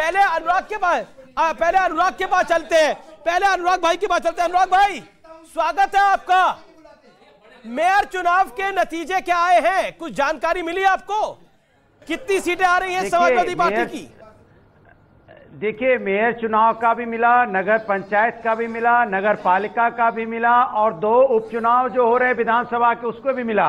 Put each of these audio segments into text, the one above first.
पहले अनुराग के पास चलते हैं, पहले अनुराग भाई के पास चलते हैं। अनुराग भाई, स्वागत है आपका। मेयर चुनाव के नतीजे क्या आए हैं, कुछ जानकारी मिली आपको? कितनी सीटें आ रही हैं समाजवादी पार्टी की? देखिए, मेयर चुनाव का भी मिला, नगर पंचायत का भी मिला, नगर पालिका का भी मिला, और 2 उपचुनाव जो हो रहे विधानसभा के उसको भी मिला।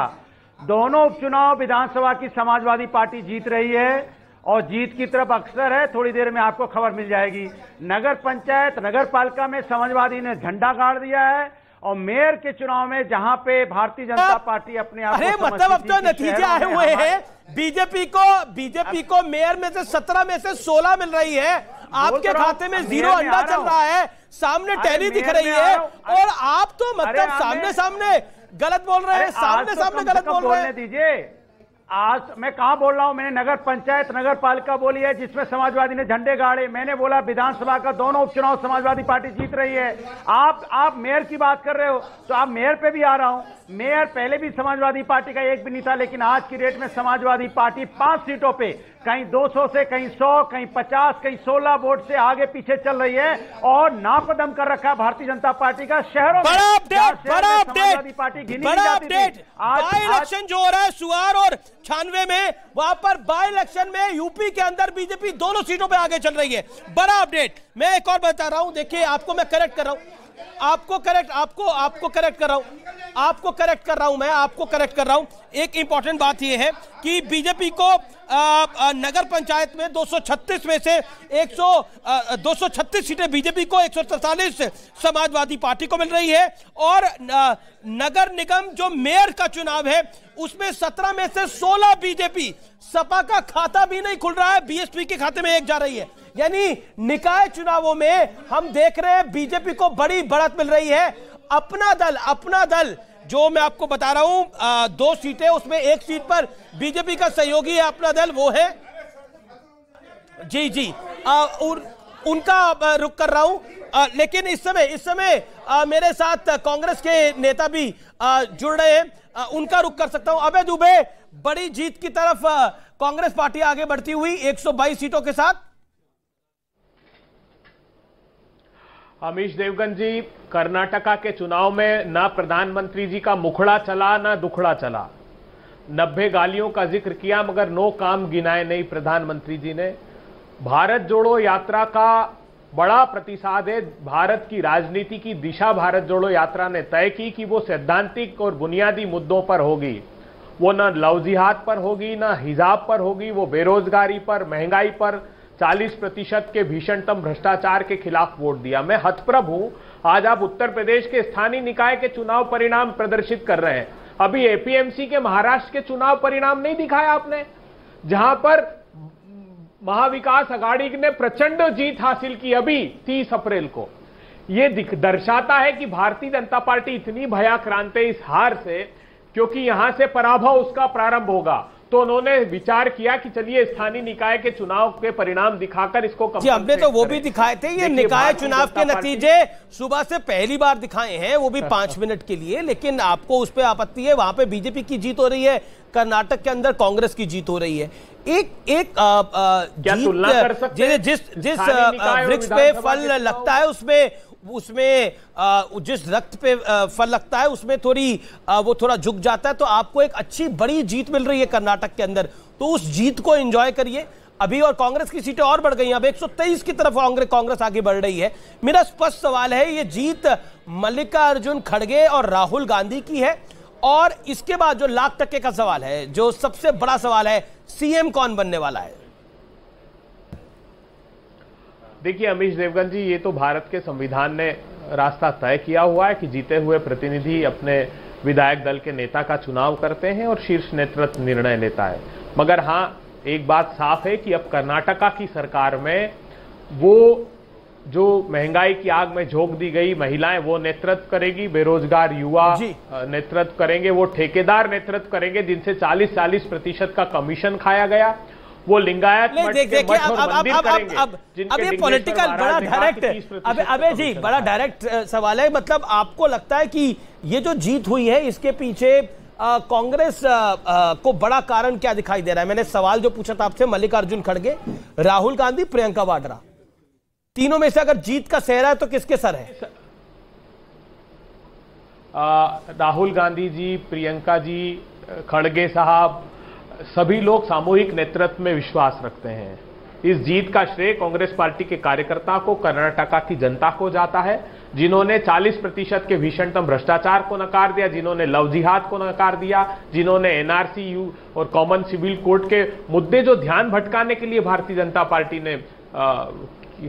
दोनों उपचुनाव विधानसभा की समाजवादी पार्टी जीत रही है और जीत की तरफ अक्सर है। थोड़ी देर में आपको खबर मिल जाएगी। नगर पंचायत, नगर पालिका में समाजवादी ने झंडा गाड़ दिया है, और मेयर के चुनाव में जहां पे भारतीय जनता पार्टी अपने आप को मतलब अब तो नतीजे आए हुए हैं। बीजेपी को मेयर में से 17 में से 16 मिल रही है। आपके खाते में 0 अंडा चल रहा है, सामने टैली दिख रही है, और आप तो मतलब सामने गलत बोल रहे हैं, सामने गलत बोल रहे हैं। दीजिए, आज मैं कहां बोल रहा हूं? मैंने नगर पंचायत, नगर पालिका बोली है जिसमें समाजवादी ने झंडे गाड़े। मैंने बोला विधानसभा का दोनों उपचुनाव समाजवादी पार्टी जीत रही है। आप मेयर की बात कर रहे हो, तो आप मेयर पे भी आ रहा हूं। मेयर पहले भी समाजवादी पार्टी का एक भी नहीं था, लेकिन आज की डेट में समाजवादी पार्टी 5 सीटों पे कहीं 200 से कहीं 100, कहीं 50, कहीं 16 वोट से आगे पीछे चल रही है, और नापदम कर रखा है भारतीय जनता पार्टी का शहरों में। बड़ा अपडेट बाई इलेक्शन जो हो रहा है सुआर और 96 में, वहां पर बाई इलेक्शन में यूपी के अंदर बीजेपी दोनों सीटों पे आगे चल रही है। बड़ा अपडेट। मैं एक और बता रहा हूं, देखिए आपको मैं करेक्ट कर रहा हूं, आपको करेक्ट कर रहा हूं। एक इंपॉर्टेंट बात यह है कि बीजेपी को नगर पंचायत में 236 में से 236 सीटें बीजेपी को, 143 समाजवादी पार्टी को मिल रही है, और नगर निगम जो मेयर का चुनाव है उसमें 17 में से 16 बीजेपी। सपा का खाता भी नहीं खुल रहा है, बीएसपी के खाते में 1 जा रही है। यानी निकाय चुनावों में हम देख रहे हैं बीजेपी को बड़ी बढ़त मिल रही है। अपना दल जो मैं आपको बता रहा हूं, 2 सीटें, उसमें 1 सीट पर बीजेपी का सहयोगी है अपना दल, वो है जी उनका रुख कर रहा हूं। लेकिन इस समय मेरे साथ कांग्रेस के नेता भी जुड़ रहे हैं, उनका रुख कर सकता हूं। अभय दुबे, बड़ी जीत की तरफ कांग्रेस पार्टी आगे बढ़ती हुई 122 सीटों के साथ। अमीश देवगन जी, कर्नाटका के चुनाव में ना प्रधानमंत्री जी का मुखड़ा चला ना दुखड़ा चला। 90 गालियों का जिक्र किया मगर 9 काम गिनाए नहीं प्रधानमंत्री जी ने। भारत जोड़ो यात्रा का बड़ा प्रतिसाद है। भारत की राजनीति की दिशा भारत जोड़ो यात्रा ने तय की कि वो सैद्धांतिक और बुनियादी मुद्दों पर होगी। वो ना लव जिहाद पर होगी, ना हिजाब पर होगी, वो बेरोजगारी पर, महंगाई पर, 40% के भीषणतम भ्रष्टाचार के खिलाफ वोट दिया। मैं हतप्रभ हूं, आज आप उत्तर प्रदेश के स्थानीय निकाय के चुनाव परिणाम प्रदर्शित कर रहे हैं। अभी एपीएमसी के महाराष्ट्र के चुनाव परिणाम नहीं दिखाया आपने, जहां पर महाविकास अघाड़ी ने प्रचंड जीत हासिल की अभी 30 अप्रैल को। यह दर्शाता है कि भारतीय जनता पार्टी इतनी भयाक्रांत है इस हार से, क्योंकि यहां से पराभव उसका प्रारंभ होगा। तो उन्होंने विचार किया कि चलिए स्थानीय निकाय के चुनाव के परिणाम दिखाकर इसको हमने तो वो भी दिखाए थे। ये निकाय चुनाव के नतीजे सुबह से पहली बार दिखाए हैं, वो भी 5 मिनट के लिए, लेकिन आपको उस पर आपत्ति है। वहां पे बीजेपी की जीत हो रही है, कर्नाटक के अंदर कांग्रेस की जीत हो रही है। एक जिस वृक्ष पे फल लगता है उसमें जिस रक्त पे फल लगता है उसमें वो थोड़ा झुक जाता है। तो आपको एक अच्छी बड़ी जीत मिल रही है कर्नाटक के अंदर, तो उस जीत को एंजॉय करिए अभी। और कांग्रेस की सीटें और बढ़ गई हैं, अब 123 की तरफ कांग्रेस आगे बढ़ रही है। मेरा स्पष्ट सवाल है, ये जीत मल्लिकार्जुन खड़गे और राहुल गांधी की है, और इसके बाद जो लाख टक्के का सवाल है, जो सबसे बड़ा सवाल है, सीएम कौन बनने वाला है? देखिए अमीश देवगन जी, ये तो भारत के संविधान ने रास्ता तय किया हुआ है कि जीते हुए प्रतिनिधि अपने विधायक दल के नेता का चुनाव करते हैं और शीर्ष नेतृत्व निर्णय लेता है। मगर हां, एक बात साफ है कि अब कर्नाटका की सरकार में वो जो महंगाई की आग में झोंक दी गई महिलाएं वो नेतृत्व करेगी, बेरोजगार युवा नेतृत्व करेंगे, वो ठेकेदार नेतृत्व करेंगे जिनसे 40% का कमीशन खाया गया, वो लिंगायत अब ये पॉलिटिकल बड़ा डायरेक्ट, अबे जी बड़ा डायरेक्ट सवाल है। मतलब आपको लगता है कि ये जो जीत हुई है इसके पीछे कांग्रेस को बड़ा कारण क्या दिखाई दे रहा है? मैंने सवाल जो पूछा था आपसे, मल्लिकार्जुन खड़गे, राहुल गांधी, प्रियंका वाड्रा, तीनों में से अगर जीत का सेहरा है तो किसके सर है? राहुल गांधी जी, प्रियंका जी, खड़गे साहब, सभी लोग सामूहिक नेतृत्व में विश्वास रखते हैं। इस जीत का श्रेय कांग्रेस पार्टी के कार्यकर्ता को, कर्नाटका की जनता को जाता है, जिन्होंने 40% के भीषणतम भ्रष्टाचार को नकार दिया, जिन्होंने लव जिहाद को नकार दिया, जिन्होंने एनआरसी और कॉमन सिविल कोड के मुद्दे जो ध्यान भटकाने के लिए भारतीय जनता पार्टी ने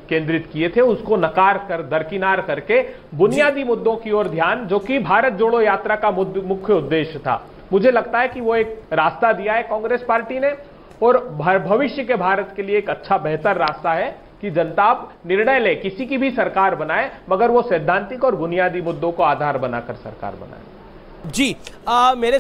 केंद्रित किए थे, उसको नकार कर, दरकिनार करके बुनियादी मुद्दों की ओर ध्यान, जो कि भारत जोड़ो यात्रा का मुख्य उद्देश्य था। मुझे लगता है कि वो एक रास्ता दिया है कांग्रेस पार्टी ने, और भविष्य के भारत के लिए एक अच्छा बेहतर रास्ता है कि जनता निर्णय ले, किसी की भी सरकार बनाए, मगर वो सैद्धांतिक और बुनियादी मुद्दों को आधार बनाकर सरकार बनाए। जी, मेरे